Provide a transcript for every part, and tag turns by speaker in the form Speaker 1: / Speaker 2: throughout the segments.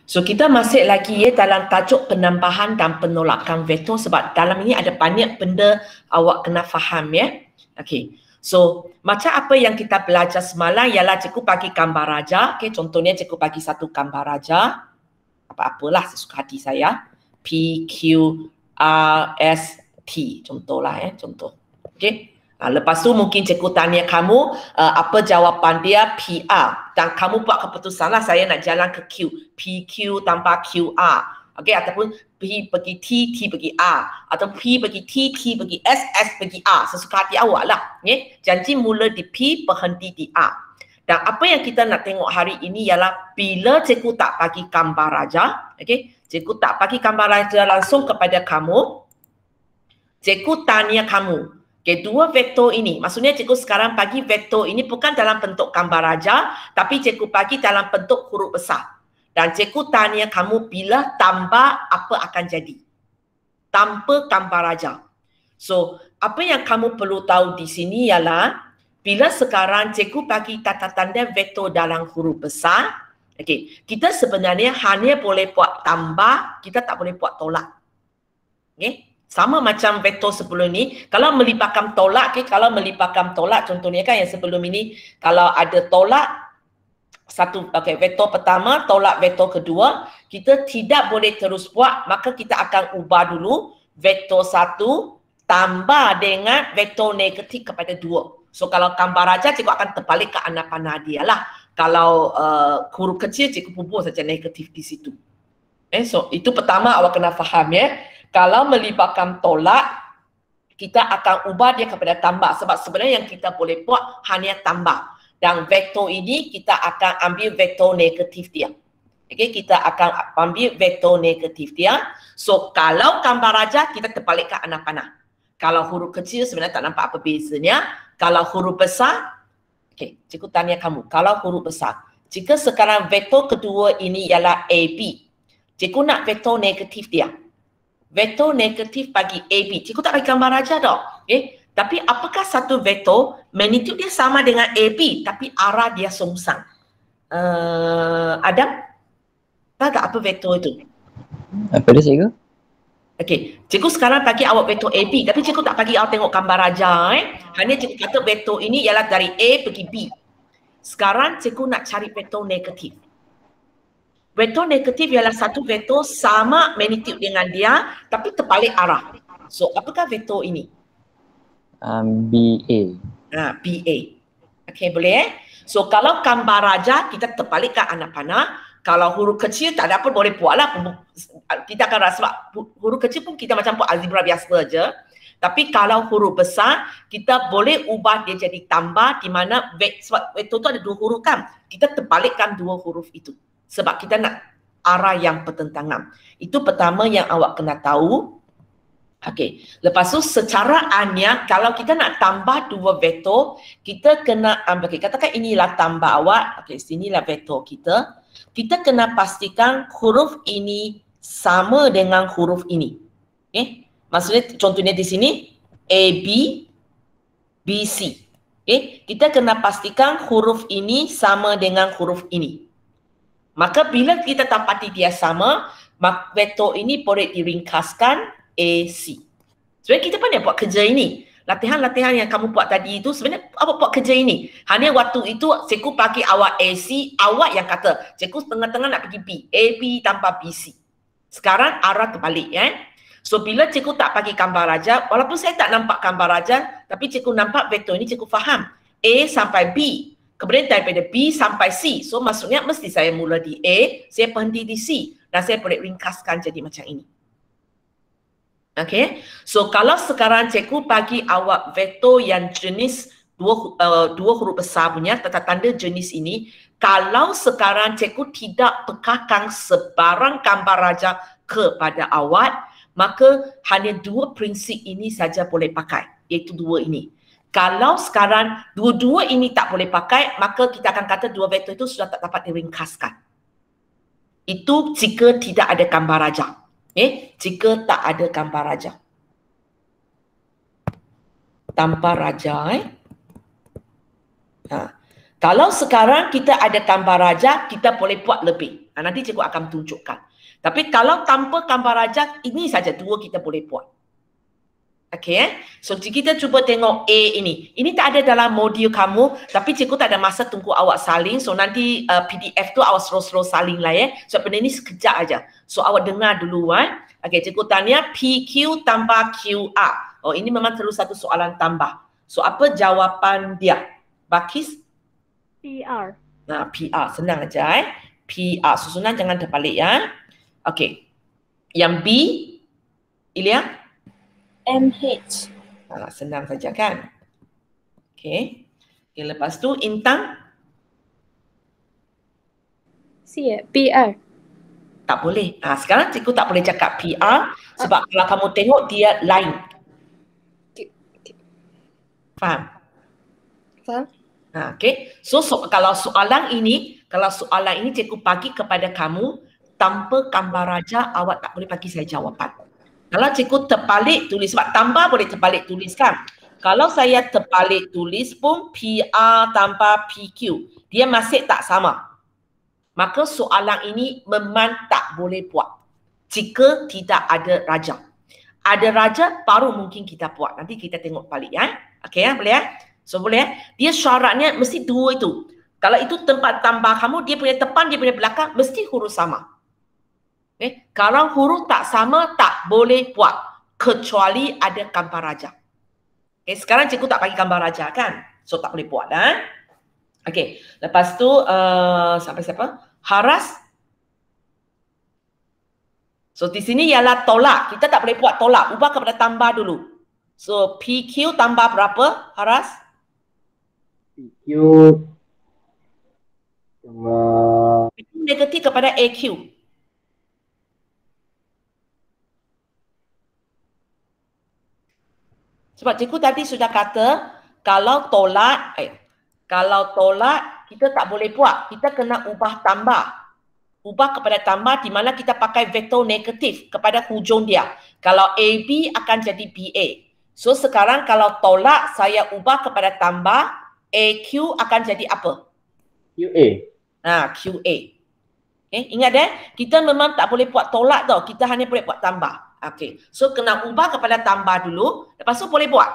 Speaker 1: So kita masih lagi dalam tajuk penambahan dan penolakan veto sebab dalam ini ada banyak benda awak kena faham ya. Okey. So macam apa yang kita belajar semalam ialah cikgu bagi gambar raja. Okey, contohnya cikgu bagi satu gambar raja. Apa-apalah sesuka hati saya. P Q R S T contohlah ya, contoh. Okey. Lepas tu mungkin cikgu tanya kamu apa jawapan dia PR dan kamu buat keputusan lah saya nak jalan ke Q. PQ tanpa QR. Okey, ataupun P pergi T, T pergi R. Atau P pergi T, T pergi S, S pergi R. Sesuka hati awak lah. Okay? Janji mula di P, berhenti di R. Dan apa yang kita nak tengok hari ini ialah bila cikgu tak bagi gambar raja. Okay? Cikgu tak bagi gambar raja langsung kepada kamu. Cikgu tanya kamu. Okay, dua vektor ini, maksudnya cikgu sekarang bagi vektor ini bukan dalam bentuk gambar raja, tapi cikgu bagi dalam bentuk huruf besar. Dan cikgu tanya kamu bila tambah apa akan jadi. Tanpa gambar raja. So, apa yang kamu perlu tahu di sini ialah bila sekarang cikgu bagi tata tanda vektor dalam huruf besar, okay, kita sebenarnya hanya boleh buat tambah, kita tak boleh buat tolak. Okay? Sama macam vektor sebelum ni, kalau melibatkan tolak, okay, kalau melibatkan tolak, contohnya kan yang sebelum ini, kalau ada tolak, satu, okay, vektor pertama, tolak vektor kedua, kita tidak boleh terus buat, maka kita akan ubah dulu vektor satu tambah dengan vektor negatif kepada dua. So kalau gambar raja, cikgu akan terbalik ke anak panah dia lah. Kalau huruf kecil, cikgu bubuh saja negatif di situ. So itu pertama awak kena faham ya. Kalau melibatkan tolak, kita akan ubah dia kepada tambah. Sebab sebenarnya yang kita boleh buat hanya tambah. Dan vektor ini kita akan ambil vektor negatif dia. Okay, kita akan ambil vektor negatif dia. So, kalau gambar raja, kita terbalik ke anak panah. Kalau huruf kecil sebenarnya tak nampak apa bezanya. Kalau huruf besar, okay, cikgu tanya kamu. Kalau huruf besar, jika sekarang vektor kedua ini ialah AB, cikgu nak vektor negatif dia. Vektor negatif bagi AB. Cikgu tak bagi gambar raja tak. Okay? Tapi apakah satu vektor magnitude dia sama dengan AB tapi arah dia songsang? Adam? Tahu tak apa vektor itu?
Speaker 2: Apa dia cikgu?
Speaker 1: Okey, cikgu sekarang bagi awak vektor AB tapi cikgu tak bagi awak tengok gambar raja. Hanya cikgu kata vektor ini ialah dari A pergi B. Sekarang cikgu nak cari vektor negatif. Vektor negatif ialah satu vektor sama magnitude dengan dia tapi terbalik arah. So, apakah vektor ini?
Speaker 2: BA.
Speaker 1: BA. Okey, boleh So, kalau gambar raja, kita terbalik ke anak panah. Kalau huruf kecil, tak ada apa boleh buat lah. Kita akan rasa huruf kecil pun kita macam buat algebra biasa je. Tapi kalau huruf besar, kita boleh ubah dia jadi tambah di mana vektor itu ada dua huruf kan. Kita terbalikkan dua huruf itu. Sebab kita nak arah yang bertentangan. Itu pertama yang awak kena tahu. Okey. Lepas tu secara anya, kalau kita nak tambah dua vektor, kita kena ambil, okay, katakan inilah tambah awak. Okey, sinilah vektor kita. Kita kena pastikan huruf ini sama dengan huruf ini. Okey. Maksudnya contohnya di sini AB, BC. Okey. Kita kena pastikan huruf ini sama dengan huruf ini. Maka bila kita dapati dia sama, maka vektor ini boleh diringkaskan AC. Sebenarnya kita pandai buat kerja ini. Latihan-latihan yang kamu buat tadi itu sebenarnya awak buat kerja ini. Hanya waktu itu cikgu bagi awak AC, awak yang kata cikgu tengah-tengah nak pergi B. AB tanpa BC. Sekarang arah terbalik ya. So bila cikgu tak bagi gambar raja, walaupun saya tak nampak gambar raja, tapi cikgu nampak vektor ini, cikgu faham. A sampai B. Kemudian daripada B sampai C. So maksudnya mesti saya mula di A, saya berhenti di C. Dan saya boleh ringkaskan jadi macam ini. Okay. So kalau sekarang cikgu bagi awak vektor yang jenis dua huruf besar punya, tanda tanda jenis ini. Kalau sekarang cikgu tidak pekahkan sebarang gambar raja kepada awak, maka hanya dua prinsip ini saja boleh pakai. Iaitu dua ini. Kalau sekarang dua-dua ini tak boleh pakai, maka kita akan kata dua vektor itu sudah tak dapat diringkaskan. Itu jika tidak ada gambar raja. Jika tak ada gambar raja. Tanpa raja. Kalau sekarang kita ada gambar raja, kita boleh buat lebih. Nanti cikgu akan tunjukkan. Tapi kalau tanpa gambar raja, ini saja dua kita boleh buat. Okay, so kita cuba tengok A ini. Ini tak ada dalam modul kamu, tapi cikgu tak ada masa tunggu awak salin. So nanti PDF tu awak slow-slow salin lah ya. So benda ni sekejap aja. So awak dengar dulu Okay, cikgu tanya PQ tambah QR. Oh, ini memang terus satu soalan tambah. So apa jawapan dia? Bakis?
Speaker 2: PR.
Speaker 1: Nah, PR. Senang aja PR. Susunan jangan terbalik ya. Okay. Yang B, Ilya?
Speaker 2: MH.
Speaker 1: Senang saja kan? Okay. Okay, lepas tu Intan?
Speaker 2: PR.
Speaker 1: Tak boleh. Sekarang cikgu tak boleh cakap PR sebab kalau kamu tengok dia lain. Faham?
Speaker 2: Faham?
Speaker 1: Okay. So kalau soalan ini cikgu bagi kepada kamu tanpa gambar raja, awak tak boleh bagi saya jawapan. Kalau cikgu terbalik tulis, sebab tambah boleh terbalik tulis kan. Kalau saya terbalik tulis pun PR tambah PQ, dia masih tak sama. Maka soalan ini memang tak boleh buat jika tidak ada raja. Ada raja baru mungkin kita buat. Nanti kita tengok balik ya. Okey ya, boleh ya? So boleh ya? Dia syaratnya mesti dua itu. Kalau itu tempat tambah kamu, dia punya depan, dia punya belakang mesti huruf sama. Okay? Kalau huruf tak sama, tak boleh buat. Kecuali ada gambar raja. Okay, sekarang cikgu tak bagi gambar raja kan? So tak boleh buat dah. Okay, lepas tu sampai siapa? Haras. So di sini ialah tolak. Kita tak boleh buat tolak. Ubah kepada tambah dulu. So PQ tambah berapa, Haras?
Speaker 3: PQ tambah
Speaker 1: negatif kepada AQ. Sebab cikgu tadi sudah kata kalau tolak kita tak boleh buat. Kita kena ubah tambah. Ubah kepada tambah di mana kita pakai vektor negatif kepada hujung dia. Kalau AB akan jadi BA. So sekarang kalau tolak saya ubah kepada tambah, AQ akan jadi apa?
Speaker 3: QA.
Speaker 1: QA. Okay, ingat kita memang tak boleh buat tolak tau. Kita hanya boleh buat tambah. Okay, so kena ubah kepada tambah dulu. Lepas tu boleh buat.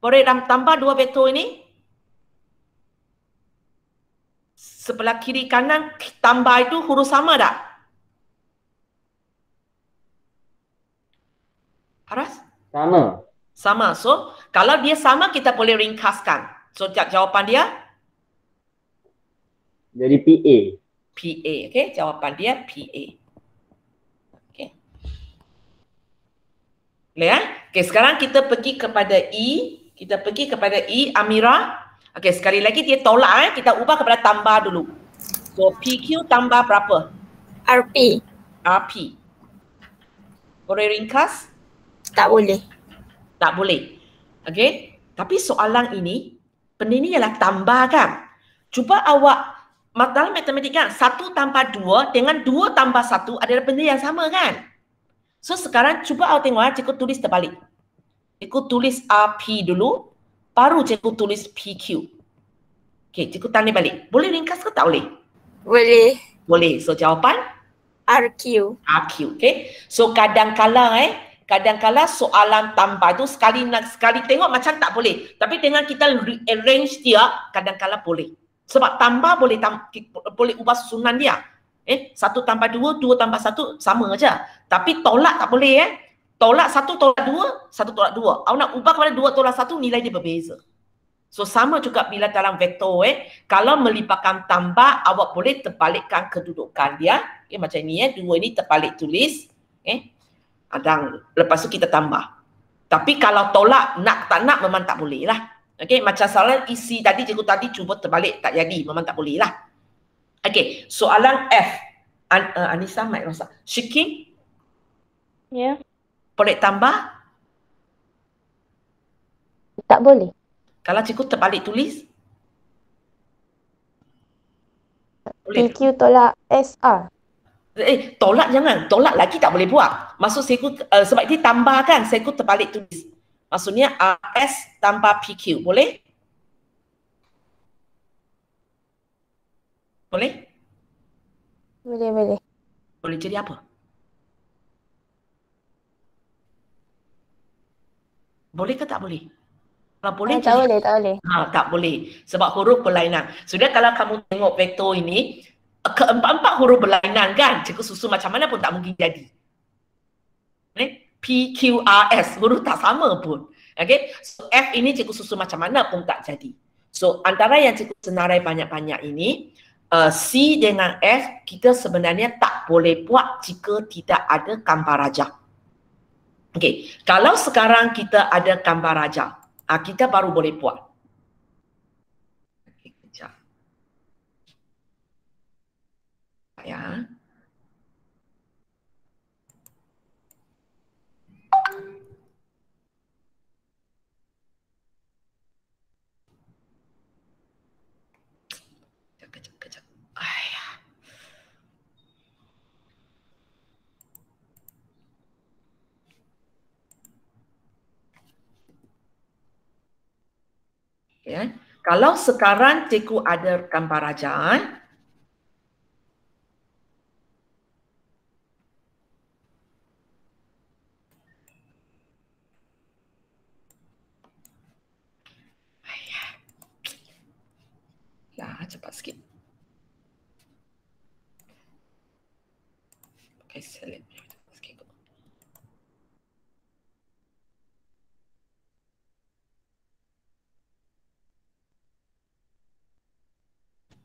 Speaker 1: Boleh tambah dua vektor ini. Sebelah kiri kanan tambah itu huruf sama tak? Haras?
Speaker 3: Sama.
Speaker 1: Sama. So, kalau dia sama kita boleh ringkaskan. So, jawapan dia?
Speaker 3: Jadi PA.
Speaker 1: PA. Okay, jawapan dia PA. Okay. Boleh ya? Okay, sekarang kita pergi kepada E. Kita pergi kepada E, Amira. Okay, sekali lagi dia tolak. Kita ubah kepada tambah dulu. So, PQ tambah berapa?
Speaker 2: RP.
Speaker 1: RP. Boleh ringkas?
Speaker 2: Tak boleh.
Speaker 1: Tak boleh. Okay. Tapi soalan ini, benda ini ialah tambah kan? Cuba awak, dalam matematika, 1 tambah 2 dengan 2 tambah 1 adalah benda yang sama kan? So sekarang cuba awak tengok, cikgu tulis terbalik. Cikgu tulis RP dulu, baru cikgu tulis PQ. Okay, cikgu tanya balik. Boleh ringkas ke tak boleh?
Speaker 2: Boleh.
Speaker 1: Boleh. So jawapan?
Speaker 2: RQ.
Speaker 1: RQ. Okay. So kadang-kala soalan tambah tu sekali tengok macam tak boleh. Tapi dengan kita arrange dia, kadang-kala boleh. Sebab tambah boleh ubah susunan dia. 1 tambah 2, 2 tambah 1 sama aja. Tapi tolak tak boleh Tolak 1 tolak 2, 1 tolak 2. Awak nak ubah kepada 2 tolak 1, nilai dia berbeza. So sama juga bila dalam vektor kalau melibatkan tambah, awak boleh terbalikkan kedudukan dia. Macam ni 2 ini terbalik tulis. Dan lepas tu kita tambah. Tapi kalau tolak, nak tak nak memang tak boleh lah. Okay, macam soalan isi tadi, cikgu tadi cuba terbalik, tak jadi, memang tak boleh lah. Okay, soalan F. Anissa, Mak Rosa. Syiki?
Speaker 2: Ya.
Speaker 1: Boleh tambah?
Speaker 2: Tak boleh.
Speaker 1: Kalau cikgu terbalik tulis? Boleh.
Speaker 2: PQ tolak SR.
Speaker 1: Tolak jangan. Tolak lagi tak boleh buat. Maksud cikgu, sebab dia tambah kan, cikgu terbalik tulis. Maksudnya RS tambah PQ. Boleh? Boleh?
Speaker 2: Boleh.
Speaker 1: Boleh jadi apa? Boleh ke tak boleh? Kalau boleh
Speaker 2: Tak
Speaker 1: jadi
Speaker 2: boleh.
Speaker 1: tak boleh sebab huruf berlainan. Sudah kalau kamu tengok vektor ini, keempat-empat huruf berlainan kan? Cikgu susun macam mana pun tak mungkin jadi. P, Q, R, S, huruf tak sama pun. Okay? So, F ini cikgu susun macam mana pun tak jadi. So, antara yang cikgu senarai banyak-banyak ini, C dengan F, kita sebenarnya tak boleh buat jika tidak ada gambar rajah. Okay. Kalau sekarang kita ada gambar rajah, kita baru boleh buat. Okay, kejap. Ya. Kejap. Ayah. Ya. Kalau sekarang cikgu ada gambar rajah, ya, cepat sikit. Okay, select. Sikit.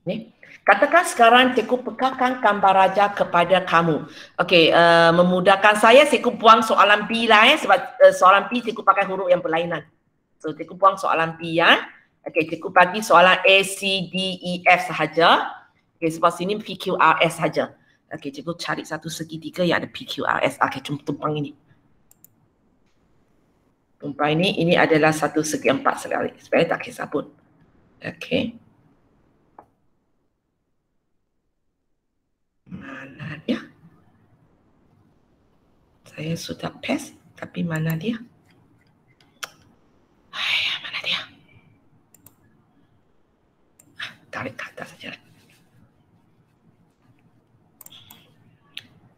Speaker 1: Ni. Katakan sekarang cikgu pekarkan gambar rajah kepada kamu. Okey, memudahkan saya, cikgu buang soalan B lah sebab soalan B cikgu pakai huruf yang berlainan. So, cikgu buang soalan B ya. Okey, cikgu bagi soalan A, C, D, E, F sahaja. Okey, sebab sini P, Q, R, S sahaja. Okey, cikgu cari satu segitiga yang ada P, Q, R, S. Okey, cuma tumpang ini. Tumpang ini adalah satu segi empat sekali. Sebenarnya tak kisah pun. Okey. Mana dia? Saya sudah paste, tapi mana dia? Mana dia? Tarik ke atas saja.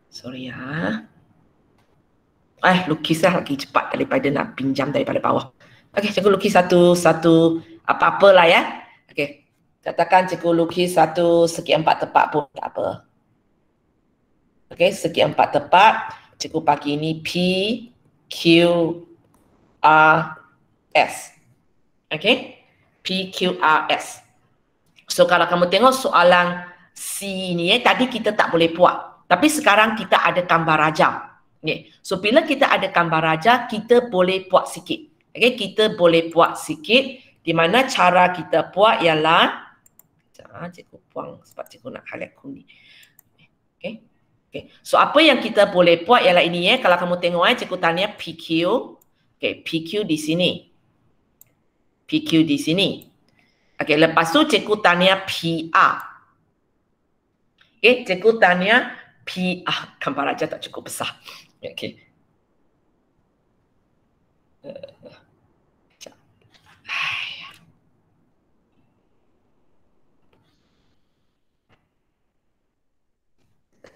Speaker 1: Sorry ya. Lukislah lagi cepat daripada nak pinjam daripada bawah. Okey, cikgu lukis satu apa-apalah ya. Okey. Katakan cikgu lukis satu segi empat tepat pun tak apa. Okey, segi empat tepat. Cikgu bagi ini P, Q, R, S. Okey? P, Q, R, S. So, kalau kamu tengok soalan C ni, tadi kita tak boleh buat. Tapi sekarang kita ada gambar rajah. Okay. So, bila kita ada gambar rajah, kita boleh buat sikit. Okay? Kita boleh buat sikit. Di mana cara kita buat ialah, cikgu buang sebab cikgu nak highlight kuning. Okay. Okay. So, apa yang kita boleh buat ialah ini ya. Kalau kamu tengok cikgu tanya PQ. Okay, PQ di sini. PQ di sini. Okay, lepas tu cikgu tanya PR. Okay, cikgu tanya PR. Gambar aja tak cukup besar. Okay.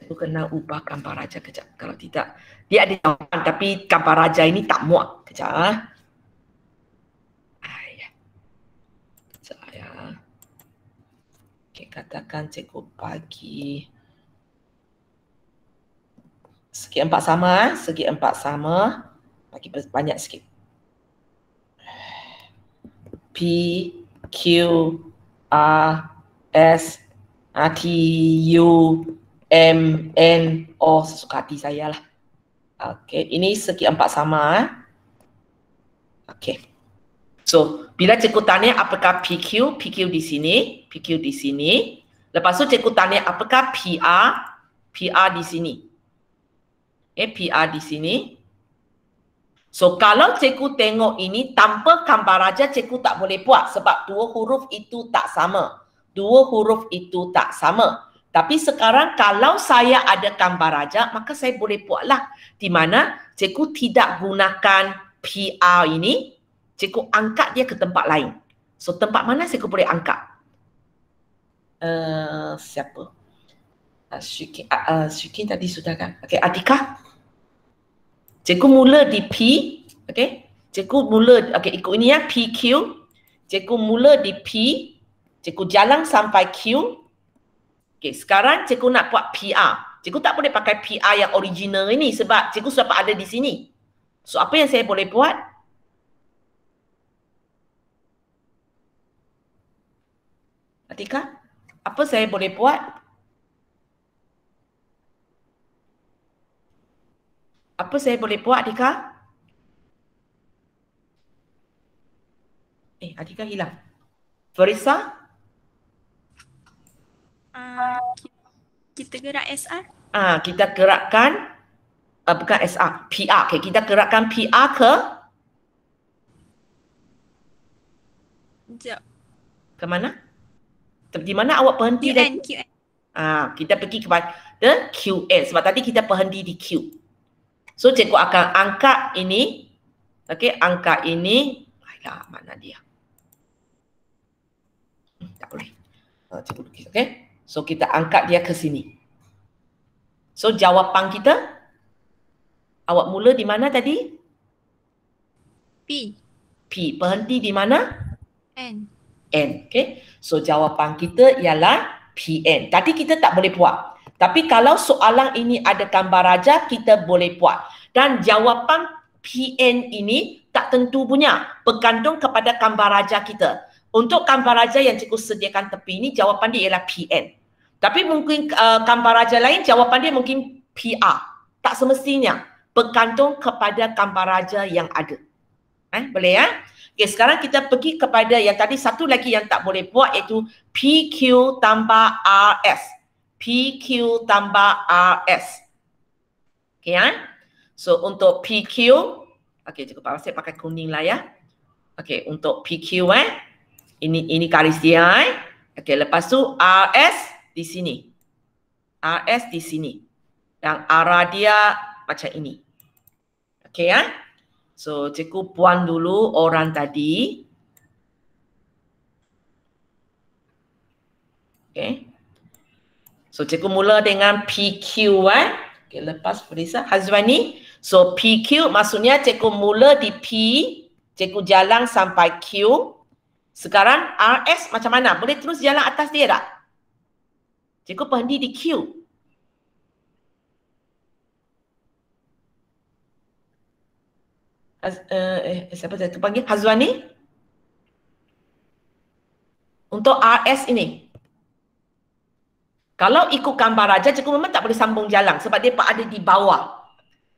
Speaker 1: Cikgu kena ubah gambar raja kejap. Kalau tidak, dia ada jawapan tapi gambar raja ini tak muat. Kejap. Okay, katakan cikgu bagi segi empat sama, segi empat sama, bagi banyak sikit. P, Q, R, S, T, U, M, N, O, sesuka hati saya lah. Okay, ini segi empat sama. Okay. So, bila cikgu tanya apakah PQ, PQ di sini, PQ di sini. Lepas tu cikgu tanya apakah PR, PR di sini. PR di sini. So, kalau cikgu tengok ini tanpa gambar raja, cikgu tak boleh buat sebab dua huruf itu tak sama. Dua huruf itu tak sama. Tapi sekarang kalau saya ada gambar raja, maka saya boleh buatlah. Di mana cikgu tidak gunakan PR ini, cikgu angkat dia ke tempat lain. So, tempat mana cikgu boleh angkat? siapa? Syuki tadi sudah kan? Okey, Atika. Cikgu mula di P, okey? Cikgu mula, okey, ikut ini ya, PQ. Cikgu mula di P, cikgu jalan sampai Q. Okey, sekarang cikgu nak buat PR. Cikgu tak boleh pakai PR yang original ini sebab cikgu sudah ada di sini. So, apa yang saya boleh buat? Atika, apa saya boleh buat? Apa saya boleh buat, Atika? Atika hilang. Farisa?
Speaker 4: Kita gerak SR.
Speaker 1: Kita gerakkan bukan SR, PR. Okay, kita gerakkan PR ke?
Speaker 4: Sekejap.
Speaker 1: Ke mana? Di mana awak berhenti?
Speaker 4: QN.
Speaker 1: Kita pergi kepada QN sebab tadi kita berhenti di Q. So, cikgu akan angkat ini. Okey, angkat ini. Alah, mana dia? Tak boleh. Cikgu lukis, okey? So, kita angkat dia ke sini. So, jawapan kita, awak mula di mana tadi?
Speaker 4: P.
Speaker 1: Berhenti di mana?
Speaker 4: N.
Speaker 1: Okay. So, jawapan kita ialah PN. Tadi kita tak boleh buat. Tapi kalau soalan ini ada gambar raja, kita boleh buat. Dan jawapan PN ini tak tentu punya. Bergantung kepada gambar raja kita. Untuk gambar raja yang cikgu sediakan tepi ini, jawapan dia ialah PN. Tapi mungkin gambar raja lain, jawapan dia mungkin PR. Tak semestinya. Bergantung kepada gambar raja yang ada. Boleh ya? Okay, sekarang kita pergi kepada yang tadi satu lagi yang tak boleh buat iaitu PQ tambah RS. PQ tambah RS. Okay ya? So untuk PQ, okay, cukup saya pakai kuning lah ya. Okay, untuk PQ ini garis dia Okay, lepas tu RS di sini. RS di sini. Dan arah dia macam ini. Okay ya? So, cikgu buang dulu orang tadi. Okay. So, cikgu mula dengan PQ. Okay, lepas Farisa. Hazwani. So, PQ maksudnya cikgu mula di P. Cikgu jalan sampai Q. Sekarang RS macam mana? Boleh terus jalan atas dia tak? Cikgu berhenti di Q. Siapa saya panggil? Hazwani? Untuk RS ini. Kalau ikut gambar raja, cikgu memang tak boleh sambung jalan sebab dia ada di bawah.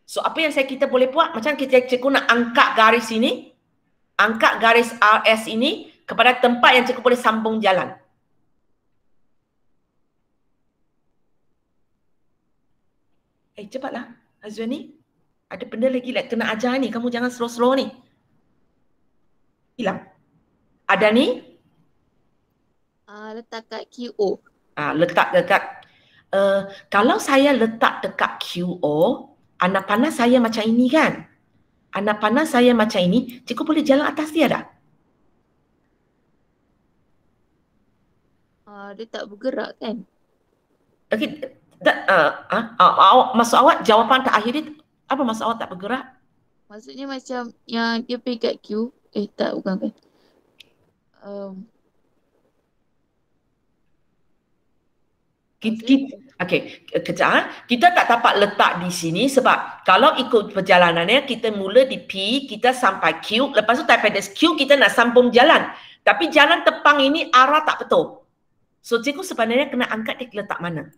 Speaker 1: So, apa yang kita boleh buat? Macam cikgu nak angkat garis ini. Angkat garis RS ini kepada tempat yang cikgu boleh sambung jalan. Cepatlah, Hazwani. Ada benda lagi kena ajar ni. Kamu jangan slow-slow ni. Hilang. Ada ni?
Speaker 2: Letak kat QO.
Speaker 1: Letak dekat. Kalau saya letak dekat QO, anak panah saya macam ini kan? Anak panah saya macam ini, cikgu boleh jalan atas dia tak?
Speaker 2: Dia tak bergerak kan?
Speaker 1: Okay. Maksud awak jawapan terakhir dia, apa maksud awak tak bergerak?
Speaker 2: Maksudnya macam yang dia pergi kat Q. Tak, bukan kan?
Speaker 1: Okey, kejap. Kita tak dapat letak di sini sebab kalau ikut perjalanannya kita mula di P, kita sampai Q, lepas tu daripada Q kita nak sambung jalan. Tapi jalan tepang ini arah tak betul. So cikgu sebenarnya kena angkat dia letak mana?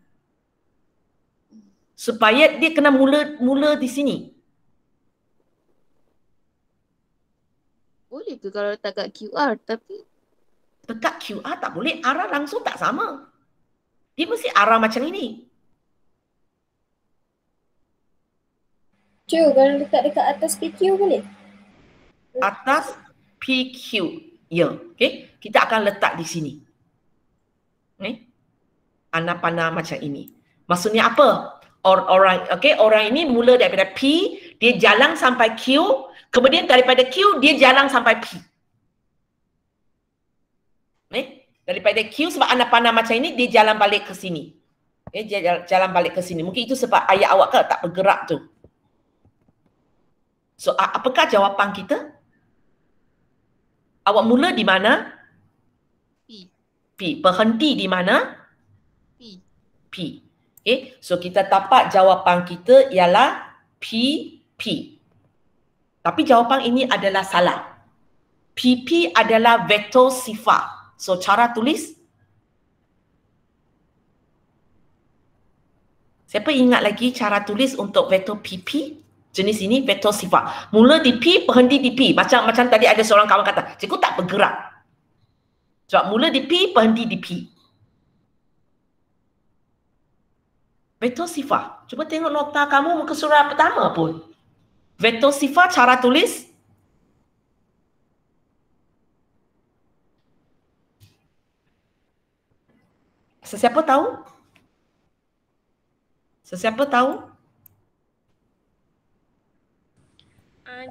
Speaker 1: Supaya dia kena mula di sini.
Speaker 2: Boleh ke kalau letak kat QR tapi
Speaker 1: dekat QR tak boleh, arah langsung tak sama. Dia mesti arah macam ini.
Speaker 5: Kalau letak dekat atas PQ boleh?
Speaker 1: Atas PQ. Ya, okey. Kita akan letak di sini. Anak panah macam ini. Maksudnya apa? Orang ini mula daripada P, dia jalan sampai Q, kemudian daripada Q dia jalan sampai P. Daripada Q sebab anak panah macam ini, dia jalan balik ke sini. Dia jalan balik ke sini. Mungkin itu sebab ayat awak kan tak bergerak tu. So, apakah jawapan kita? Awak mula di mana?
Speaker 2: P.
Speaker 1: P. Berhenti di mana?
Speaker 2: P.
Speaker 1: P. So kita dapat jawapan kita ialah P. Tapi jawapan ini adalah salah. PP adalah vektor sifar. So cara tulis. Siapa ingat lagi cara tulis untuk vektor PP? Jenis ini vektor sifar. Mula di P, berhenti di P. Macam tadi ada seorang kawan kata, cikgu tak bergerak. Sebab mula di P, berhenti di P. Vektor sifar. Cuba tengok nota kamu muka surat pertama pun. Vektor sifar cara tulis. Sesiapa tahu? Sesiapa tahu?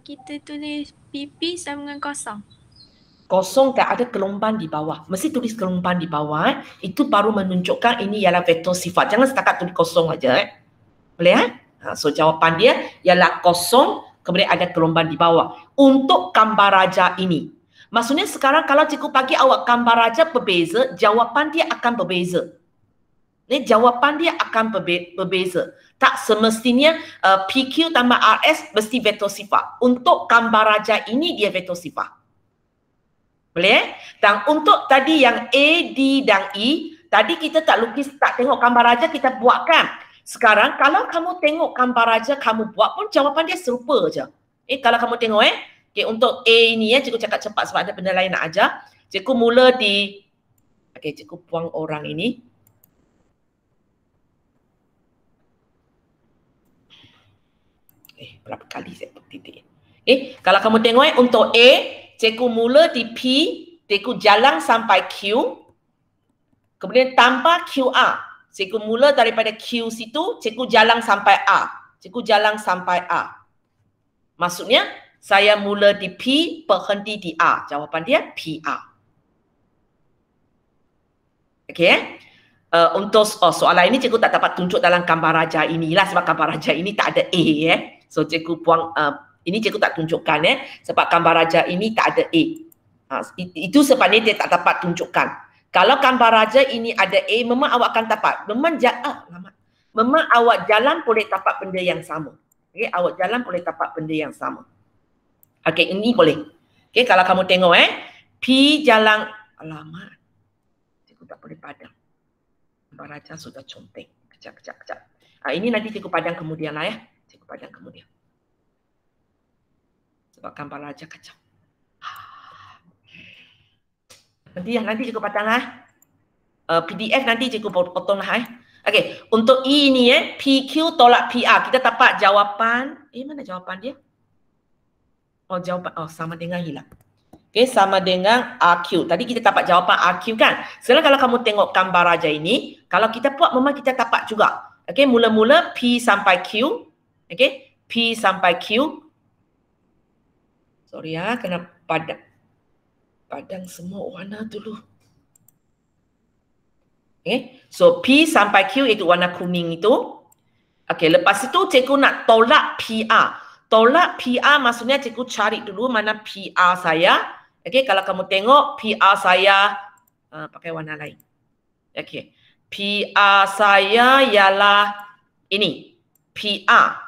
Speaker 4: Kita tulis PP sama dengan kosong.
Speaker 1: Kosong tak ada kelompan di bawah. Mesti tulis kelompan di bawah. Itu baru menunjukkan ini ialah vektor sifat. Jangan setakat tulis kosong aja. Boleh? So jawapan dia ialah kosong, kemudian ada kelompan di bawah. Untuk gambar raja ini. Maksudnya sekarang kalau cikgu bagi awak gambar raja berbeza, jawapan dia akan berbeza. Jawapan dia akan berbeza. Tak semestinya PQ tambah RS mesti vektor sifar. Untuk gambar raja ini dia vektor sifar. Boleh? Dan untuk tadi yang A, D dan E, tadi kita tak lukis, tak tengok gambar raja, kita buatkan. Sekarang kalau kamu tengok gambar raja, kamu buat pun jawapan dia serupa je. Kalau kamu tengok untuk A ini cikgu cakap cepat sebab ada benda lain nak ajar. Cikgu mula di, cikgu buang orang ini. Berapa kali saya titik. Kalau kamu tengok untuk A, cikgu mula di P, cikgu jalan sampai Q. Kemudian tambah QR. Cikgu mula daripada Q situ, cikgu jalan sampai A. Cikgu jalan sampai A. Maksudnya, saya mula di P, berhenti di A. Jawapan dia PR. Untuk soalan ini cikgu tak dapat tunjuk dalam gambar raja inilah sebab gambar raja ini tak ada A So cikgu buang ini cikgu tak tunjukkan sebab gambar raja ini tak ada A. Itu sebabnya dia tak dapat tunjukkan. Kalau gambar raja ini ada A, memang awak akan dapat. Memang awak jalan boleh dapat benda yang sama. Awak jalan boleh dapat benda yang sama. Ini boleh. Kalau kamu tengok P jalan, alamak. Cikgu tak boleh padam. Gambar raja sudah conteng. Kejap. Ini nanti cikgu padang kemudian lah Cikgu padang kemudian. Sebab gambar raja kacau. Nanti cikgu padang PDF nanti cikgu potong lah untuk E ni PQ tolak PR. Kita dapat jawapan. Mana jawapan dia? Jawapan sama dengan hilang. Sama dengan RQ. Tadi kita dapat jawapan RQ kan. Sekarang kalau kamu tengok gambar raja ini, kalau kita buat memang kita dapat juga. Mula-mula P sampai Q. P sampai Q. Sorry kena padang semua warna dulu. So P sampai Q itu warna kuning itu. Lepas itu cikgu nak tolak PR. Tolak PR maksudnya cikgu cari dulu mana PR saya. Kalau kamu tengok PR saya pakai warna lain. PR saya ialah ini. PR.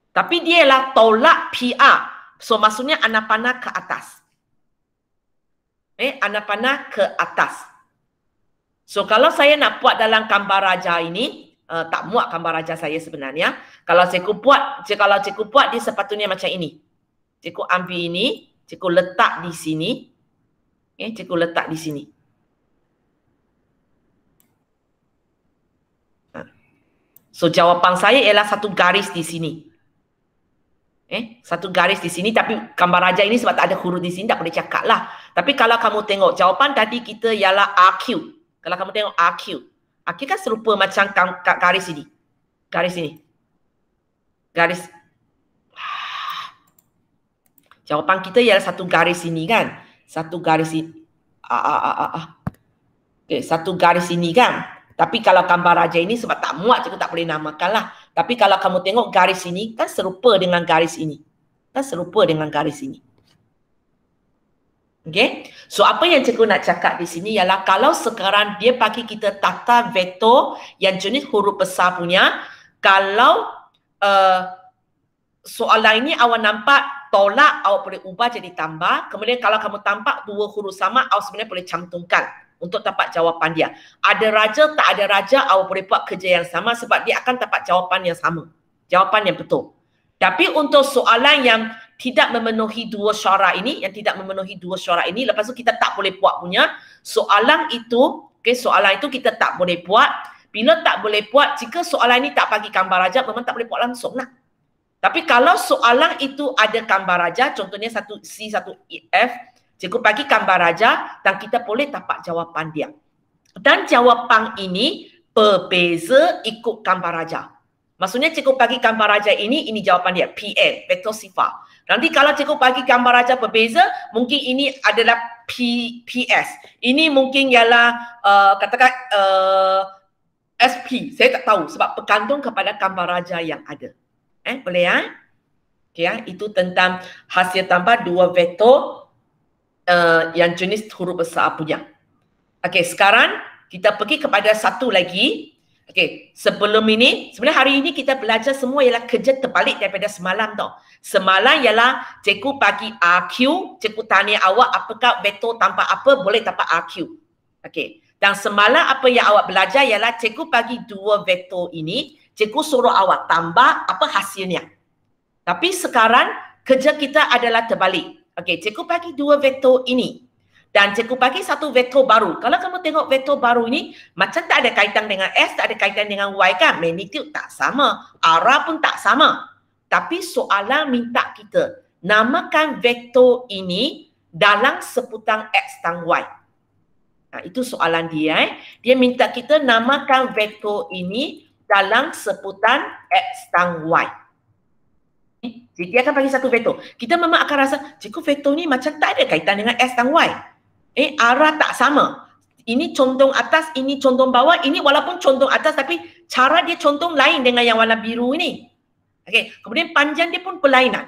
Speaker 1: Tapi dia ialah tolak PR. So maksudnya anak panah ke atas. Anak panah ke atas. So kalau saya nak buat dalam gambar raja ini, tak muat gambar raja saya sebenarnya. Kalau cikgu buat dia sepatutnya macam ini. Cikgu ambil ini, cikgu letak di sini. Cikgu letak di sini. So jawapan saya ialah satu garis di sini. Satu garis di sini, tapi gambar raja ini sebab tak ada huruf di sini tak boleh cakap lah. Tapi kalau kamu tengok jawapan tadi kita ialah RQ. Kalau kamu tengok RQ. RQ kan serupa macam garis ini. Garis ini. Garis. Jawapan kita ialah satu garis ini kan. Satu garis ini. Okay, satu garis ini kan. Tapi kalau gambar raja ini sebab tak muat, cikgu tak boleh namakan lah. Tapi kalau kamu tengok garis ini, kan serupa dengan garis ini. Kan serupa dengan garis ini. Okay. So apa yang cikgu nak cakap di sini ialah kalau sekarang dia bagi kita tata vektor yang jenis huruf besar punya, kalau soalan ini awak nampak tolak, awak boleh ubah jadi tambah. Kemudian kalau kamu tampak dua huruf sama, awak sebenarnya boleh cantumkan untuk dapat jawapan dia. Ada raja, tak ada raja, awak boleh buat kerja yang sama sebab dia akan dapat jawapan yang sama. Jawapan yang betul. Tapi untuk soalan yang tidak memenuhi dua syarat ini, lepas tu kita tak boleh buat punya, soalan itu kita tak boleh buat. Bila tak boleh buat, jika soalan ini tak bagi gambar raja, memang tak boleh buat langsung lah. Tapi kalau soalan itu ada gambar raja, contohnya satu C, satu F, cikgu bagi gambar raja dan kita boleh dapat jawapan dia. Dan jawapan ini berbeza ikut gambar raja. Maksudnya cikgu bagi gambar raja ini jawapan dia, PN, vektor sifar. Nanti kalau cikgu bagi gambar raja berbeza, mungkin ini adalah PS. Ini mungkin ialah katakan SP. Saya tak tahu sebab bergantung kepada gambar raja yang ada. Boleh ya? Okay, ya? Itu tentang hasil tambah dua vektor yang jenis huruf besar punya. Okey, sekarang kita pergi kepada satu lagi. Okey, sebelum ini, sebenarnya hari ini kita belajar semua ialah kerja terbalik daripada semalam tau. Semalam ialah cikgu bagi RQ, cikgu tanya awak apakah vektor tanpa apa boleh dapat RQ. Okey, dan semalam apa yang awak belajar ialah cikgu bagi dua vektor ini, cikgu suruh awak tambah apa hasilnya. Tapi sekarang kerja kita adalah terbalik. Okey, cikgu bagi dua vektor ini. Dan cikgu bagi satu vektor baru. Kalau kamu tengok vektor baru ini, macam tak ada kaitan dengan S, tak ada kaitan dengan Y kan? Magnitude tak sama. Arah pun tak sama. Tapi soalan minta kita namakan vektor ini dalam sebutan X dan Y. Nah, itu soalan dia. Dia minta kita namakan vektor ini dalam sebutan X dan Y. Jadi dia akan bagi satu vektor. Kita memang akan rasa, cikgu vektor ni macam tak ada kaitan dengan S dan Y. Arah tak sama. Ini condong atas, ini condong bawah. Ini walaupun condong atas tapi cara dia condong lain dengan yang warna biru ini. Okey, kemudian panjang dia pun berlainan.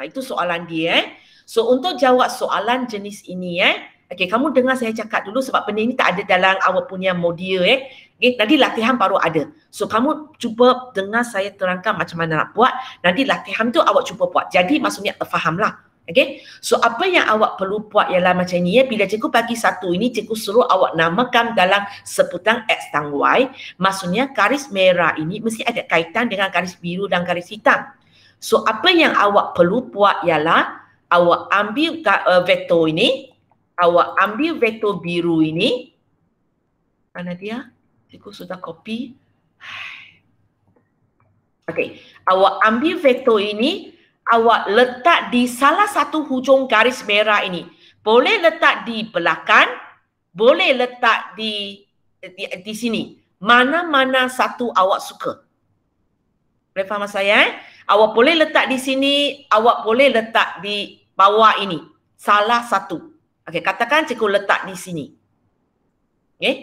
Speaker 1: Itu soalan dia. So untuk jawab soalan jenis ini okey, kamu dengar saya cakap dulu sebab benda ini tak ada dalam awak punya modul Okay, nanti latihan baru ada. So kamu cuba dengar saya terangkan macam mana nak buat. Nanti latihan tu awak cuba buat. Jadi maksudnya terfahamlah. Okay, so apa yang awak perlu buat ialah macam ni bila cikgu bagi satu ini, cikgu suruh awak namakan dalam sebutan X dan Y. Maksudnya garis merah ini mesti ada kaitan dengan garis biru dan garis hitam. So apa yang awak perlu buat ialah awak ambil vektor ini, awak ambil vektor biru ini. Mana dia? Cikgu sudah copy. Okay, awak ambil vektor ini, awak letak di salah satu hujung garis merah ini. Boleh letak di belakang, boleh letak di sini. Mana-mana satu awak suka. Boleh faham saya? Awak boleh letak di sini, awak boleh letak di bawah ini. Salah satu. Okey, katakan cikgu letak di sini. Okey?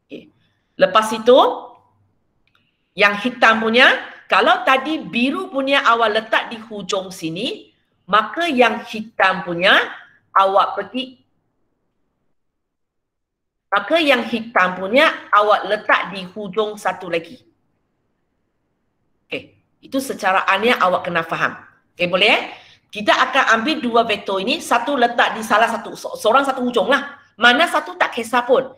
Speaker 1: Okay. Lepas itu, yang hitam punya, kalau tadi biru punya awak letak di hujung sini, maka yang hitam punya awak pergi. Maka yang hitam punya awak letak di hujung satu lagi. Okey, itu secara aneh awak kena faham. Okey, boleh Kita akan ambil dua vektor ini, satu letak di salah satu, seorang satu hujung lah. Mana satu tak kisah pun.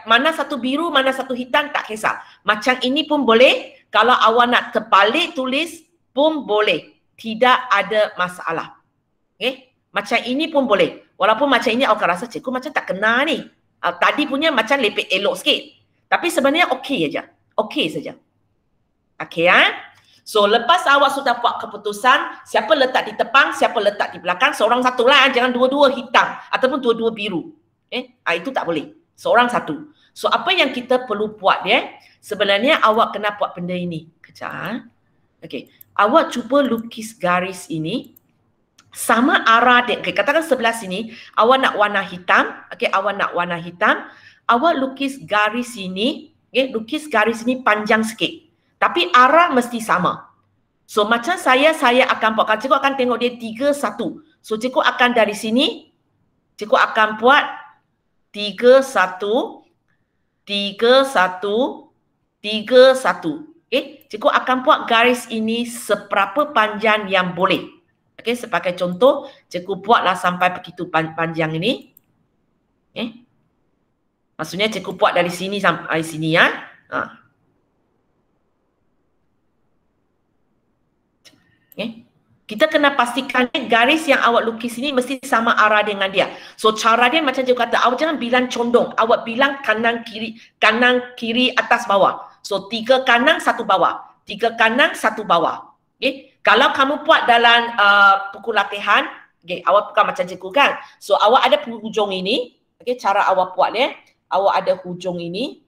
Speaker 1: Mana satu biru, mana satu hitam tak kisah. Macam ini pun boleh. Kalau awak nak terbalik tulis pun boleh. Tidak ada masalah. Okay? Macam ini pun boleh. Walaupun macam ini awak akan rasa cikgu macam tak kena ni. Tadi punya macam lepek elok sikit. Tapi sebenarnya okey aja. Okey saja. Okey So lepas awak sudah buat keputusan, siapa letak di depan, siapa letak di belakang, seorang satu lah. Jangan dua-dua hitam ataupun dua-dua biru. Itu tak boleh. Seorang satu. So apa yang kita perlu buat sebenarnya awak kena buat benda ini. Kejap. Okey. Awak cuba lukis garis ini sama arah dia. Okay, katakan sebelah sini awak nak warna hitam. Okey, awak nak warna hitam. awak lukis garis ini, lukis garis ini panjang sikit. Tapi arah mesti sama. So macam saya akan buat, kalau cikgu akan tengok dia 3-1. So cikgu akan dari sini, cikgu akan buat 3-1, 3-1, 3-1. Cikgu akan buat garis ini seberapa panjang yang boleh. Sebagai contoh, cikgu buatlah sampai begitu panjang ini. Maksudnya cikgu buat dari sini sampai sini ya. Kita kena pastikan garis yang awak lukis ini mesti sama arah dengan dia. So cara dia macam cikgu kata, awak jangan bilang condong, awak bilang kanan kiri atas bawah. So 3 kanan 1 bawah, 3 kanan 1 bawah. Kalau kamu buat dalam buku latihan, awak bukan macam cikgu kan. So awak ada hujung ini, cara awak buat dia, awak ada hujung ini.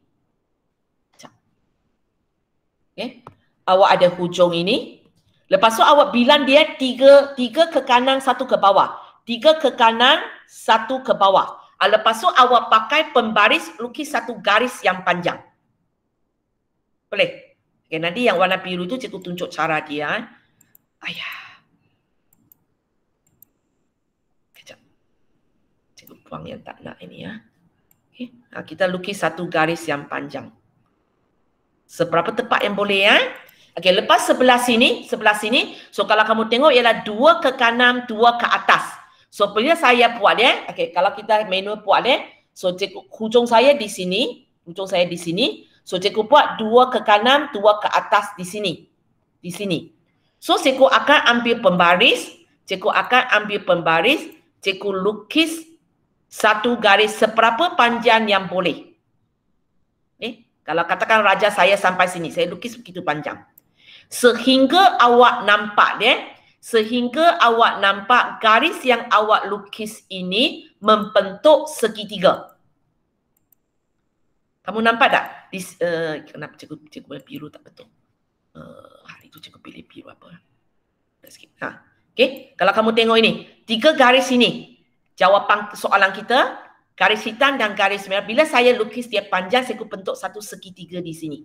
Speaker 1: Awak ada hujung ini. Lepas tu awak bilang dia 3 ke kanan 1 ke bawah. 3 ke kanan 1 ke bawah. Lepas tu awak pakai pembaris lukis satu garis yang panjang. Boleh? Nanti yang warna biru tu cikgu tunjuk cara dia. Kejap. Cikgu buang yang tak nak ini ya. Kita lukis satu garis yang panjang. Seberapa tepat yang boleh ya? Lepas sebelah sini. So kalau kamu tengok ialah 2 ke kanan, 2 ke atas. So bila saya buat dia, kalau kita manual buat dia, so cikgu, hujung saya di sini. So cikgu buat 2 ke kanan, 2 ke atas di sini. So cikgu akan ambil pembaris, cikgu lukis satu garis seberapa panjang yang boleh. Kalau katakan raja saya sampai sini, saya lukis begitu panjang. Sehingga awak nampak garis yang awak lukis ini membentuk segitiga. Kamu nampak tak? Kenapa cikgu biru tak betul? Hari itu cikgu pilih biru apa? Kalau kamu tengok ini, 3 garis ini. Jawapan soalan kita, garis hitam dan garis merah. Bila saya lukis dia panjang, saya bentuk satu segitiga di sini.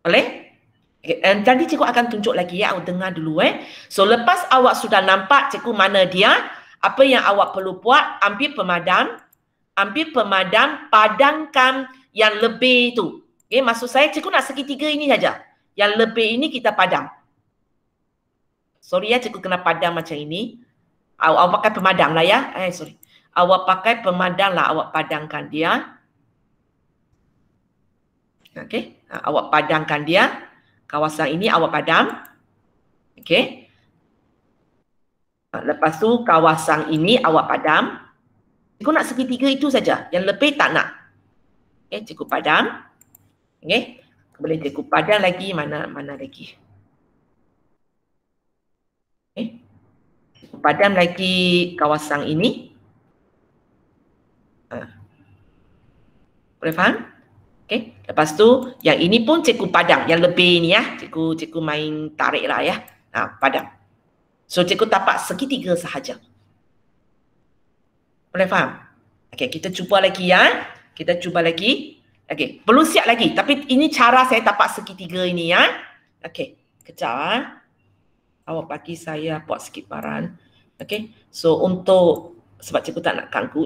Speaker 1: Boleh? Nanti cikgu akan tunjuk lagi ya, awak dengar dulu So lepas awak sudah nampak cikgu mana dia, apa yang awak perlu buat, ambil pemadam, padamkan yang lebih tu. Maksud saya cikgu nak segitiga ini saja. Yang lebih ini kita padam. Sorry ya, cikgu kena padam macam ini. Awak pakai pemadam lah ya. Awak pakai pemadam lah, awak padamkan dia. Awak padamkan dia. Kawasan ini awak padam. Lepas tu kawasan ini awak padam. Cikgu nak segitiga itu saja. Yang lebih tak nak. Cikgu padam. Boleh cikgu padam lagi. Mana lagi? Cikgu padam lagi kawasan ini. Boleh faham? Lepas tu yang ini pun cikgu padam, yang lebih ni ya, cikgu main tarik lah ya. Padam. So cikgu tapak segitiga sahaja. Boleh faham? Kita cuba lagi ya. Belum siap lagi, tapi ini cara saya tapak segitiga ini ya. Kejap awak bagi saya buat sikit baran. So untuk, sebab cikgu tak nak ganggu,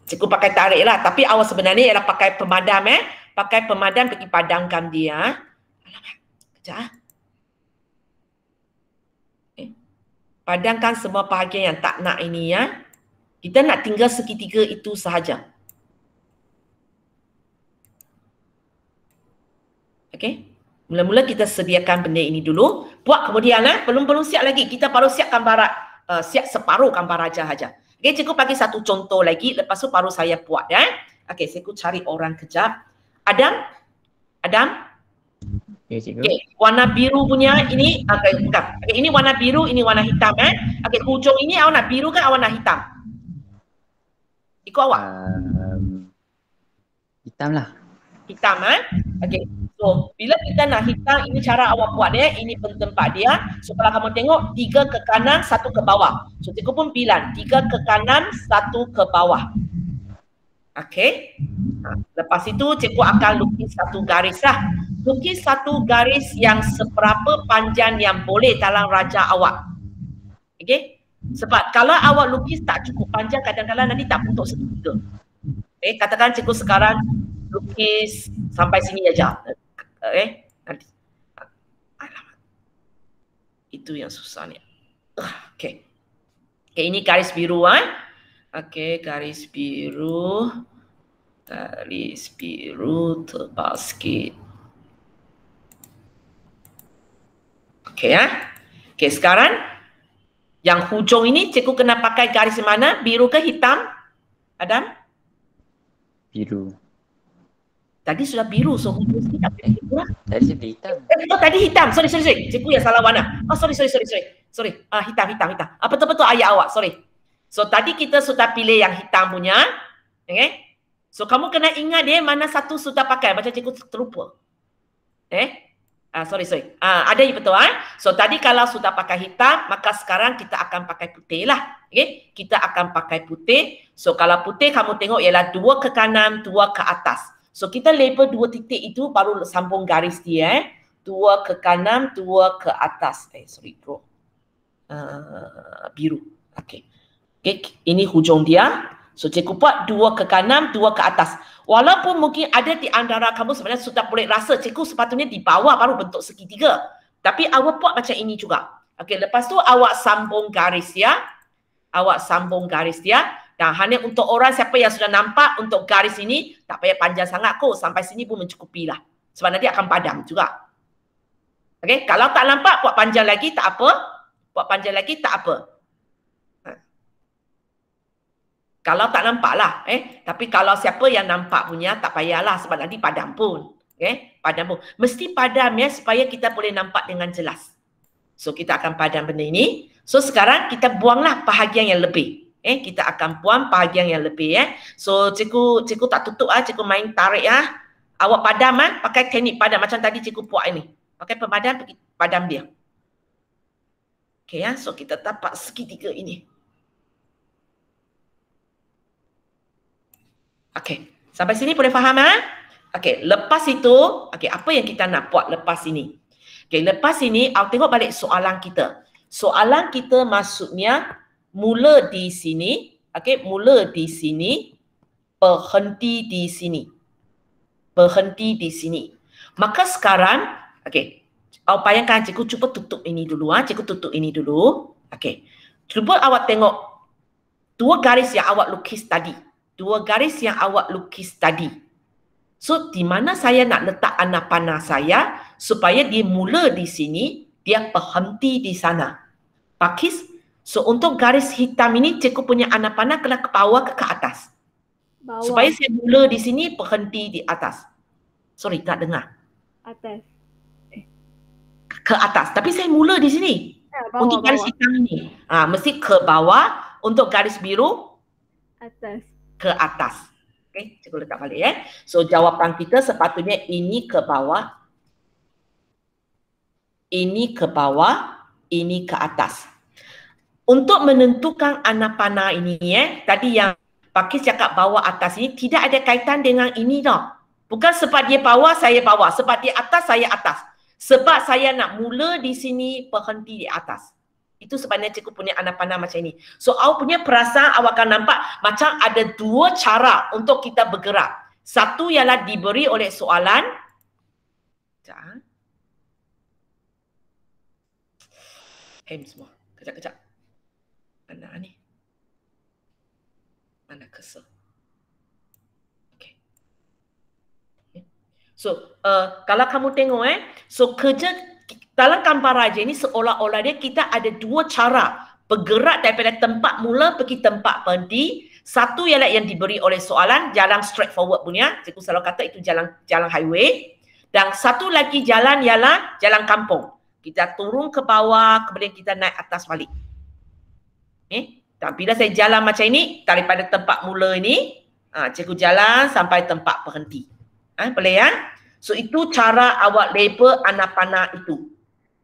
Speaker 1: cikgu pakai tarik lah, tapi awak sebenarnya ialah pakai pemadam pakai pemadam pergi padamkan dia. Alamak, kejap. Padamkan semua bahagian yang tak nak ini ya. Kita nak tinggal segitiga itu sahaja. Mula-mula kita sediakan benda ini dulu. Buat kemudian belum siap lagi. Kita baru siapkan siap separuh gambar raja saja. Cikgu bagi satu contoh lagi, lepas tu baru saya buat ya. Cikgu cari orang kejap. Adam?
Speaker 6: Cikgu.
Speaker 1: Warna biru punya ini, bukan. Ini warna biru, ini warna hitam hujung ini awak nak biru kan awak nak hitam? Ikut awak.
Speaker 6: Hitam lah.
Speaker 1: Hitam So So, bila kita nak hitam, ini cara awak buat ya. Ini tempat dia. So, kalau kamu tengok, 3 ke kanan, 1 ke bawah. So, cikgu pun bilang, 3 ke kanan, 1 ke bawah. Okey. Lepas itu, cikgu akan lukis satu garis lah. Lukis satu garis yang seberapa panjang yang boleh dalam raja awak. Okey. Sebab kalau awak lukis tak cukup panjang, kadang-kadang nanti tak bentuk segitiga. Okay, katakan cikgu sekarang lukis sampai sini aja. Nanti. Itu yang susah ni. Okay. Okay, ini garis biru Okay, garis biru. Garis biru tebal sikit. Okay Okay, sekarang yang hujung ini cikgu kena pakai garis mana? Biru ke hitam? Adam?
Speaker 6: Biru.
Speaker 1: Tadi sudah biru, so hujung sini tak boleh biru lah.
Speaker 6: Tadi sudah hitam.
Speaker 1: Tadi hitam. Sorry. Cikgu yang salah warna. Sorry. Hitam. Betul-betul ayat awak, sorry. So tadi kita sudah pilih yang hitam punya. Okay? So kamu kena ingat dia mana satu sudah pakai. Macam cikgu terlupa. Sorry. Ada yang betul So tadi kalau sudah pakai hitam, maka sekarang kita akan pakai putih lah. Okay? Kita akan pakai putih. So kalau putih kamu tengok ialah 2 ke kanan, 2 ke atas. So kita label 2 titik itu baru sambung garis dia 2 ke kanan, 2 ke atas. Sorry bro. Biru. Okay. Ini hujung dia. So cikgu buat 2 ke kanan, 2 ke atas. Walaupun mungkin ada di antara kamu sebenarnya sudah boleh rasa cikgu sepatutnya di bawah baru bentuk segitiga. Tapi awak buat macam ini juga. Okey, lepas tu awak sambung garis ya. Awak sambung garis dia. Dan hanya untuk orang siapa yang sudah nampak untuk garis ini, tak payah panjang sangat kok. Sampai sini pun mencukupi lah. Sebab nanti akan padam juga. Okey, kalau tak nampak buat panjang lagi tak apa. Buat panjang lagi tak apa. Kalau tak nampak lah. Tapi kalau siapa yang nampak punya, tak payahlah sebab nanti padam pun. Padam pun. Mesti padam ya supaya kita boleh nampak dengan jelas. So kita akan padam benda ini. So sekarang kita buanglah bahagian yang lebih. Kita akan buang bahagian yang lebih So cikgu tak tutup cikgu main tarik Awak padam pakai teknik padam macam tadi cikgu buat ini. Pakai pemadam, padam dia. Okay so kita tapak segitiga ini. Okey, sampai sini boleh faham Okey, lepas itu, apa yang kita nak buat lepas ini? Okey, lepas ini, awak tengok balik soalan kita. Soalan kita maksudnya mula di sini, mula di sini, berhenti di sini. Berhenti di sini. Maka sekarang, awak bayangkan cikgu cuba tutup ini dulu cikgu tutup ini dulu. Cuba awak tengok 2 garis yang awak lukis tadi. 2 garis yang awak lukis tadi. So, di mana saya nak letak anak panah saya supaya dia mula di sini, dia berhenti di sana. Pakis, so untuk garis hitam ini, cikgu punya anak panah kena ke bawah ke atas.
Speaker 5: Bawah.
Speaker 1: Supaya saya mula di sini, berhenti di atas. Sorry, tak dengar.
Speaker 5: Atas.
Speaker 1: Ke atas. Tapi saya mula di sini.
Speaker 5: Bawah,
Speaker 1: untuk garis hitam ini. Mesti ke bawah. Untuk garis biru,
Speaker 5: atas.
Speaker 1: Ke atas. Okey, cikgu letak balik So jawapan kita sepatutnya ini ke bawah. Ini ke bawah, ini ke atas. Untuk menentukan anak panah ini tadi yang Pakis cakap bawah atas ini tidak ada kaitan dengan ini tau. Bukan sebab dia bawah, saya bawah. Sebab dia atas, saya atas. Sebab saya nak mula di sini, berhenti di atas. Itu sebabnya cikgu punya anak panah macam ini. So, awak punya perasaan awak akan nampak macam ada 2 cara untuk kita bergerak. Satu ialah diberi oleh soalan. Sekejap. Semua. Kejap. Mana ni? Mana cursor? Okay. So, kalau kamu tengok so kerja dalam gambar raja ini seolah-olah dia kita ada 2 cara bergerak daripada tempat mula pergi tempat berhenti. Satu ialah yang diberi oleh soalan, jalan straight forward punya. Cikgu selalu kata itu jalan highway. Dan satu lagi jalan ialah jalan kampung. Kita turun ke bawah, kemudian kita naik atas balik. Dan bila saya jalan macam ini, daripada tempat mula ini, cikgu jalan sampai tempat berhenti. Boleh So itu cara awak label anak panah itu.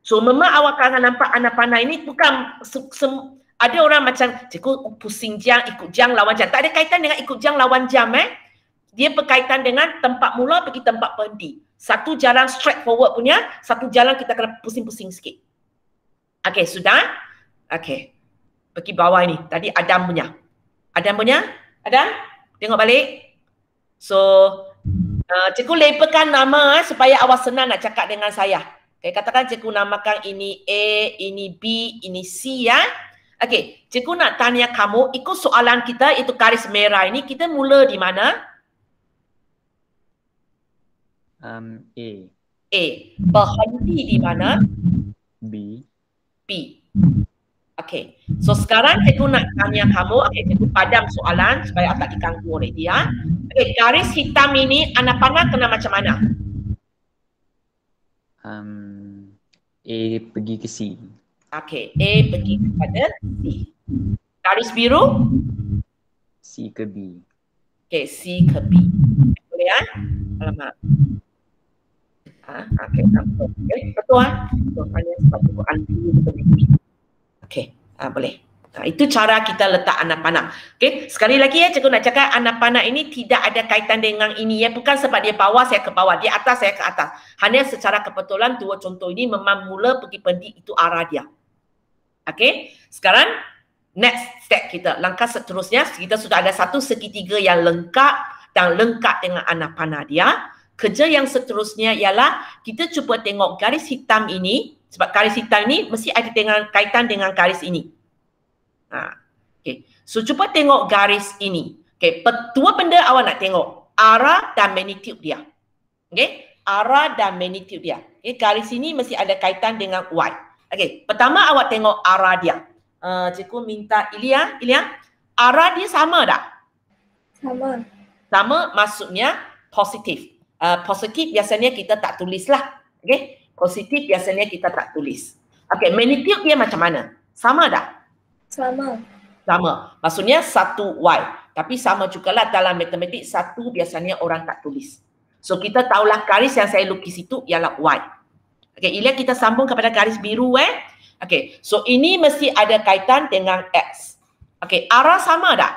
Speaker 1: So memang awak akan nampak anak panah ini bukan ada orang macam cikgu pusing jang, ikut jang, lawan jang. Tak ada kaitan dengan ikut jang, lawan jam Dia berkaitan dengan tempat mula pergi tempat berhenti. Satu jalan straightforward punya, satu jalan kita kena pusing-pusing sikit. Okey, sudah? Okey. Pergi bawah ini. Tadi Adam punya. Adam punya? Adam? Tengok balik. So, cikgu labelkan nama supaya awak senang nak cakap dengan saya. Okay, katakan cikgu namakan ini A, ini B, ini C ya. Okey, cikgu nak tanya kamu, ikut soalan kita itu garis merah ini, kita mula di mana?
Speaker 6: A.
Speaker 1: A. Berhenti di mana?
Speaker 6: B.
Speaker 1: B. Okey. So sekarang cikgu nak tanya kamu, okey, cikgu padam soalan supaya tak diganggu oleh dia. Okey, garis hitam ini anak panah kena macam mana?
Speaker 6: A pergi ke C.
Speaker 1: Okey, A pergi kepada C. Garis biru?
Speaker 6: C ke B.
Speaker 1: Okey, C ke B. Boleh Alamak. Okey, nampak. Okey, betul Betul, hanya sebab tu anti betul. Okey, boleh. Itu cara kita letak anak panah. Okey, sekali lagi cikgu nak cakap anak panah ini tidak ada kaitan dengan ini bukan sebab dia bawah saya ke bawah, dia atas saya ke atas. Hanya secara kebetulan dua contoh ini memang mula pergi berhenti itu arah dia. Okey, sekarang next step kita, langkah seterusnya kita sudah ada satu segitiga yang lengkap dan lengkap dengan anak panah dia. Kerja yang seterusnya ialah kita cuba tengok garis hitam ini, sebab garis hitam ini mesti ada kaitan dengan garis ini. Okay. So cuba tengok garis ini. Okay. Dua benda awak nak tengok, arah dan magnitude dia. Okay. Arah dan magnitude dia. Okay. Garis ini mesti ada kaitan dengan Y. Okay. Pertama awak tengok arah dia. Cikgu minta Ilya, arah dia sama tak?
Speaker 4: Sama.
Speaker 1: Sama maksudnya positif. Positif biasanya kita tak tulis lah. Okay. Positif biasanya kita tak tulis. Okay. Magnitude dia macam mana? Sama tak?
Speaker 4: Sama.
Speaker 1: Sama. Maksudnya 1Y. Tapi sama jugalah dalam matematik, 1 biasanya orang tak tulis. So kita tahulah garis yang saya lukis itu ialah Y. Okay. Ilya kita sambung kepada garis biru Okay. So ini mesti ada kaitan dengan X. Okay. Arah sama tak?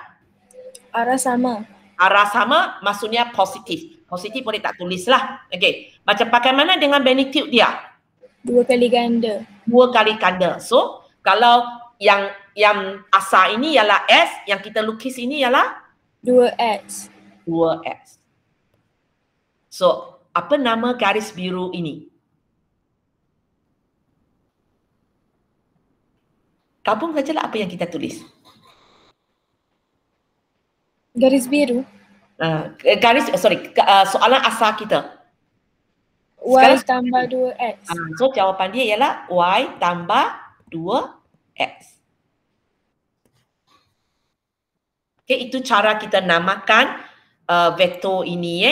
Speaker 4: Arah sama.
Speaker 1: Arah sama maksudnya positif. Positif boleh tak tulis lah. Okay. Macam bagaimana dengan magnitude dia?
Speaker 4: 2 kali ganda.
Speaker 1: 2 kali ganda. So kalau yang asal ini ialah S, yang kita lukis ini ialah
Speaker 4: 2X.
Speaker 1: 2X. So apa nama garis biru ini? Gabung sajalah apa yang kita tulis.
Speaker 4: Garis biru.
Speaker 1: Soalan asal kita.
Speaker 4: Y tambah 2X.
Speaker 1: So jawapan dia ialah Y tambah 2X. Okay, itu cara kita namakan vektor ini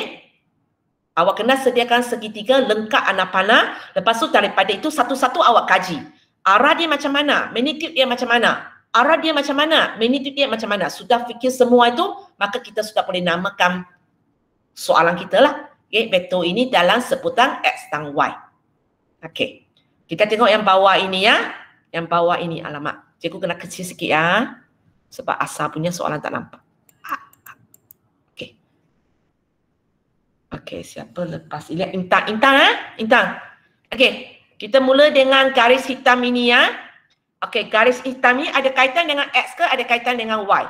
Speaker 1: Awak kena sediakan segitiga lengkap anak panah. Lepas tu daripada itu satu-satu awak kaji. Arah dia macam mana? Magnitude dia macam mana? Arah dia macam mana? Magnitude dia macam mana? Sudah fikir semua itu, maka kita sudah boleh namakan soalan kita lah. Okay, vektor ini dalam sebutan X dan Y. Okay. Kita tengok yang bawah ini Yang bawah ini, alamak. Cikgu kena kecil sikit sebab asal punya soalan tak nampak. Okay. Okay, siapa lepas? Intan. Okay. Kita mula dengan garis hitam ini Okay, garis hitam ini ada kaitan dengan X ke ada kaitan dengan Y?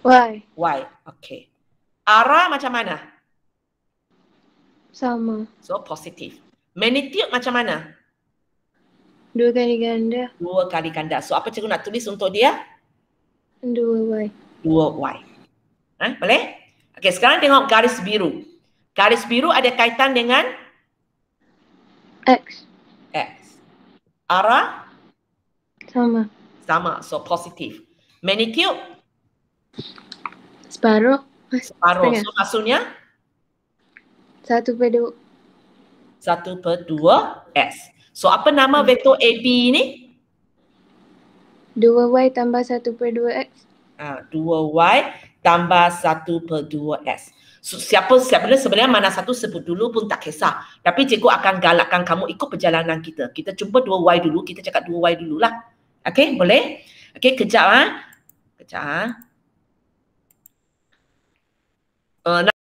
Speaker 4: Y.
Speaker 1: Y, okay. Arah macam mana?
Speaker 4: Sama.
Speaker 1: So, positif. Magnitude macam mana?
Speaker 4: 2 kali ganda.
Speaker 1: 2 kali ganda. So, apa cikgu nak tulis untuk dia?
Speaker 4: 2Y.
Speaker 1: 2Y. Boleh? Okay, sekarang tengok garis biru. Garis biru ada kaitan dengan?
Speaker 4: X.
Speaker 1: X. Arah?
Speaker 4: Sama.
Speaker 1: Sama. So, positif. Magnitude?
Speaker 4: Separuh.
Speaker 1: Separuh. So, maksudnya?
Speaker 4: 1/2.
Speaker 1: 1/2X. So, apa nama vektor AB ini?
Speaker 4: 2Y tambah 1/2X.
Speaker 1: 2Y tambah 1/2S. So, sebenarnya mana satu sebut dulu pun tak kisah. Tapi cikgu akan galakkan kamu ikut perjalanan kita. Kita jumpa 2Y dulu, kita cakap 2Y dululah. Okey, boleh? Okey, kejap ah. Kejap ah.